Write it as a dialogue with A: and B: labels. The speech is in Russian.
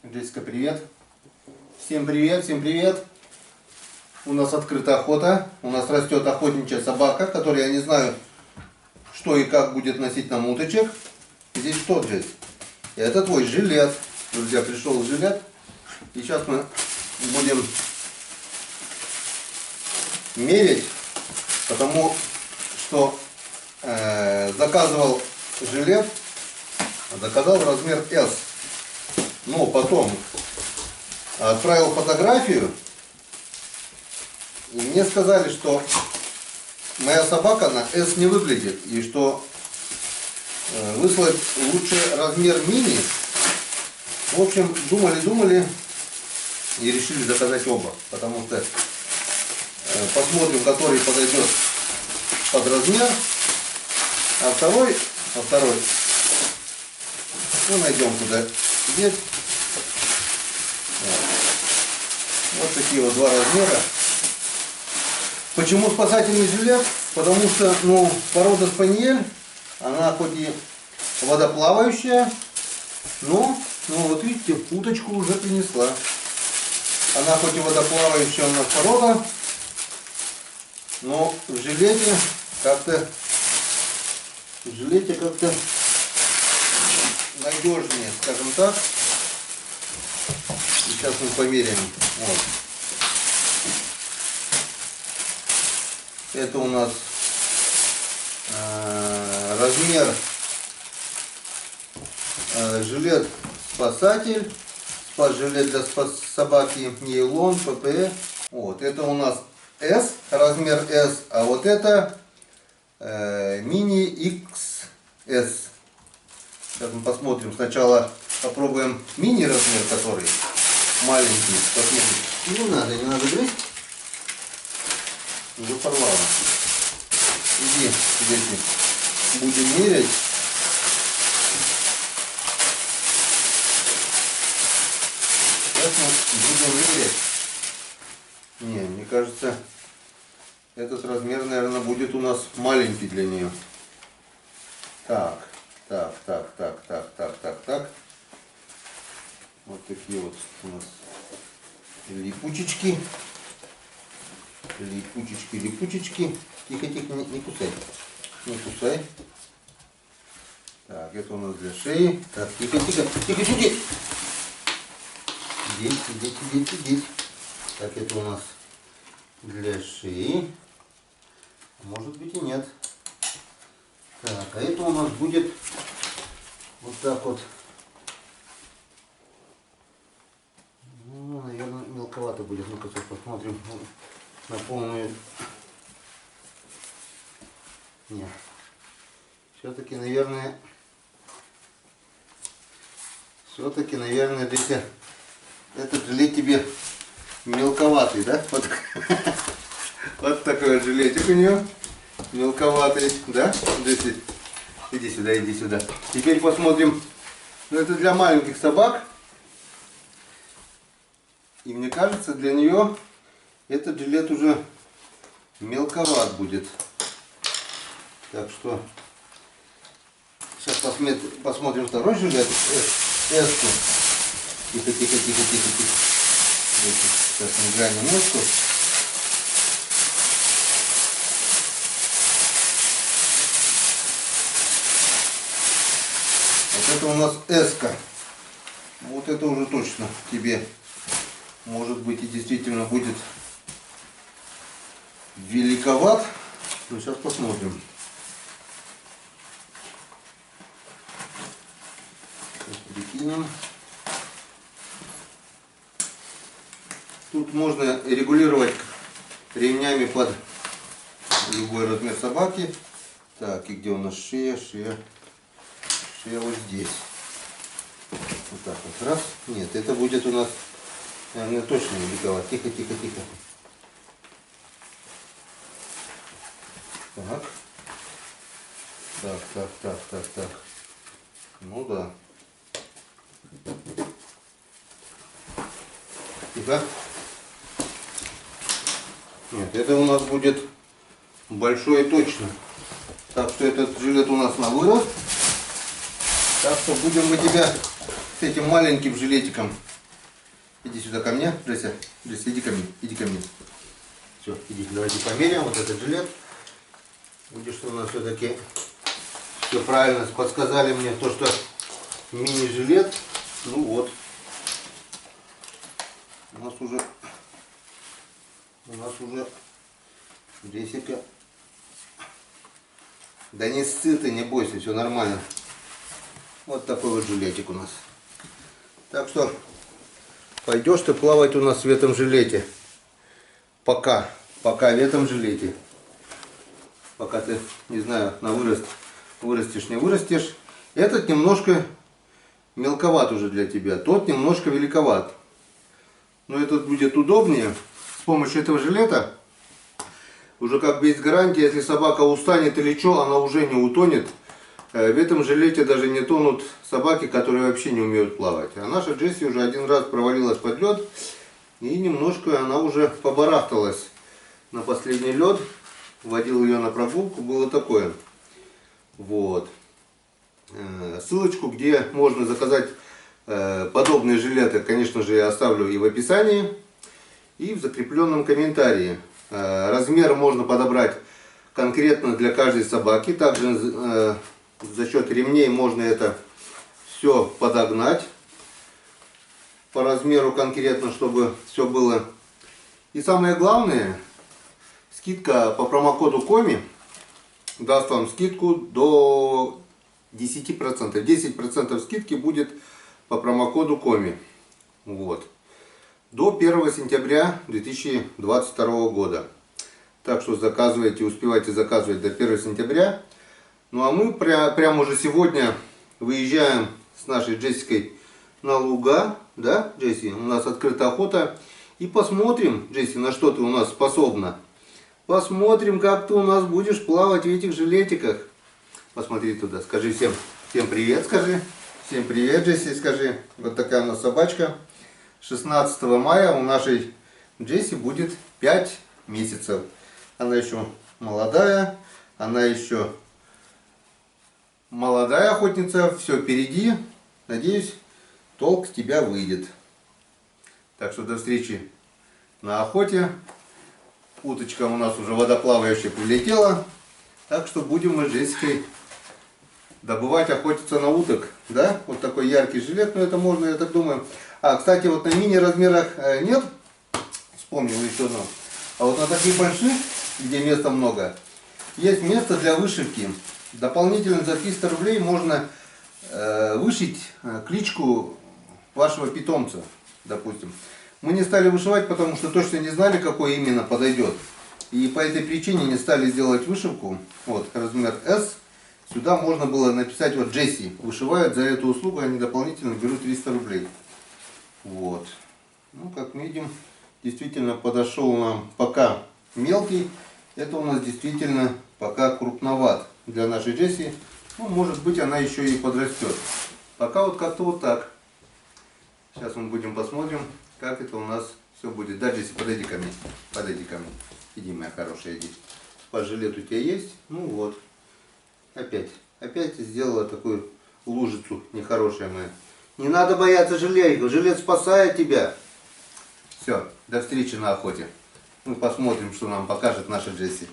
A: Джессика, привет. Всем привет, всем привет. У нас открыта охота. У нас растет охотничья собака, которая, я не знаю, что и как будет носить нам уточек. Здесь что, Джесс? Это твой жилет. Друзья, пришел жилет. И сейчас мы будем мерить, потому что заказывал жилет, заказал размер S. Но потом отправил фотографию, и мне сказали, что моя собака на S не выглядит, и что выслать лучше размер мини. В общем, думали и решили заказать оба, потому что посмотрим, который подойдет под размер, а второй мы найдем куда деть. Вот такие вот два размера. Почему спасательный жилет? Потому что, порода спаниель, она хоть и водоплавающая, но вот видите, уточку уже принесла. Она хоть и водоплавающая у нас порода, но в жилете как-то надежнее, скажем так. Сейчас мы померяем. Вот. Это у нас размер жилет спасатель, жилет для собаки нейлон, ПП. Вот, это у нас S, размер S, а вот это мини XS. Сейчас мы посмотрим. Сначала попробуем мини размер, который маленький. Посмотрим. Не надо грызть. Уже порвало. Иди, дети. Будем мерять. Сейчас мы будем мерять. Не, мне кажется, этот размер, наверное, будет у нас маленький для нее. Так. Вот такие вот у нас липучечки. Тихо, не кусай. Не кусай. Так, это у нас для шеи. Так, тихо. Здесь. Так, это у нас для шеи. Может быть и нет. Так, а это у нас будет вот так вот. Наверное, мелковато будет. Ну-ка, сейчас посмотрим на полную. Нет. Все-таки, наверное, Дитя, этот жилет тебе мелковатый, да? Вот такой вот жилетик у нее. Мелковатый, да? Иди сюда. Теперь посмотрим. Это для маленьких собак. И мне кажется, для нее этот жилет уже мелковат будет. Так что сейчас посмотрим второй жилет. S-ку. Тихо. Сейчас мы глянем ножку. Вот это у нас S-ка. Вот это уже точно тебе, может быть, и действительно будет великоват. Но сейчас посмотрим. Сейчас прикинем. Тут можно регулировать ремнями под любой размер собаки. Так, и где у нас шея? Шея вот здесь. Вот так вот. Раз. Нет, это будет у нас, наверное, точно великоват. Тихо. Так. Ну да. Тихо. Нет, это у нас будет большой точно. Так что этот жилет у нас на вырост. Так что будем мы тебя с этим маленьким жилетиком Иди сюда ко мне, Джесси. Джесси, иди ко мне, иди ко мне. Все, иди, давайте померяем вот этот жилет. Видишь, что у нас все-таки все правильно подсказали мне, то, что мини-жилет. Ну вот. У нас уже Джессика. Да не ссы ты, не бойся, все нормально. Вот такой вот жилетик у нас. Так что пойдешь ты плавать у нас в этом жилете. Пока в этом жилете. Пока ты, не знаю, на вырастешь, не вырастешь. Этот немножко мелковат уже для тебя. Тот немножко великоват. Но этот будет удобнее. С помощью этого жилета уже как бы есть гарантия, если собака устанет или что, она уже не утонет. В этом жилете даже не тонут собаки, которые вообще не умеют плавать. А наша Джесси уже один раз провалилась под лед. И немножко она уже побарахталась на последний лед. Водил ее на прогулку, было такое. Вот. Ссылочку, где можно заказать подобные жилеты, конечно же, я оставлю и в описании, и в закрепленном комментарии. Размер можно подобрать конкретно для каждой собаки. Также за счет ремней можно это все подогнать по размеру конкретно, чтобы все было. И самое главное, скидка по промокоду Коми даст вам скидку до 10%. 10% скидки будет по промокоду Коми. Вот. До 1 сентября 2022 года. Так что заказывайте, успевайте заказывать до 1 сентября. Ну а мы прямо уже сегодня выезжаем с нашей Джессикой на луга. Да, Джесси? У нас открыта охота. И посмотрим, Джесси, на что ты у нас способна. Посмотрим, как ты у нас будешь плавать в этих жилетиках. Посмотри туда, скажи всем привет, скажи. Всем привет, Джесси, скажи. Вот такая у нас собачка. 16 мая у нашей Джесси будет 5 месяцев. Она еще молодая, молодая охотница, все впереди. Надеюсь, толк с тебя выйдет. Так что до встречи на охоте. Уточка у нас уже водоплавающая прилетела. Так что будем мы с Джессикой добывать, охотиться на уток. Да? Вот такой яркий жилет, но это можно, я так думаю. А, кстати, вот на мини-размерах нет. Вспомнил еще одно. А вот на таких больших, где места много, есть место для вышивки. Дополнительно за 300 рублей можно вышить кличку вашего питомца, допустим. Мы не стали вышивать, потому что точно не знали, какой именно подойдет. И по этой причине не стали делать вышивку. Вот, размер S. Сюда можно было написать вот Джесси. Вышивают за эту услугу, они дополнительно берут 300 рублей. Вот. Ну, как видим, действительно подошел нам пока мелкий. Это у нас действительно пока крупноват для нашей Джесси. Ну, может быть, она еще и подрастет. Пока вот как-то вот так. Сейчас мы будем посмотрим, как это у нас все будет. Да, Джесси, подойди ко мне. Подойди ко мне. Иди, моя хорошая, иди. Жилет у тебя есть? Ну вот. Опять сделала такую лужицу нехорошая моя. Не надо бояться жилета. Жилет спасает тебя. Все, до встречи на охоте. Мы посмотрим, что нам покажет наша Джесси.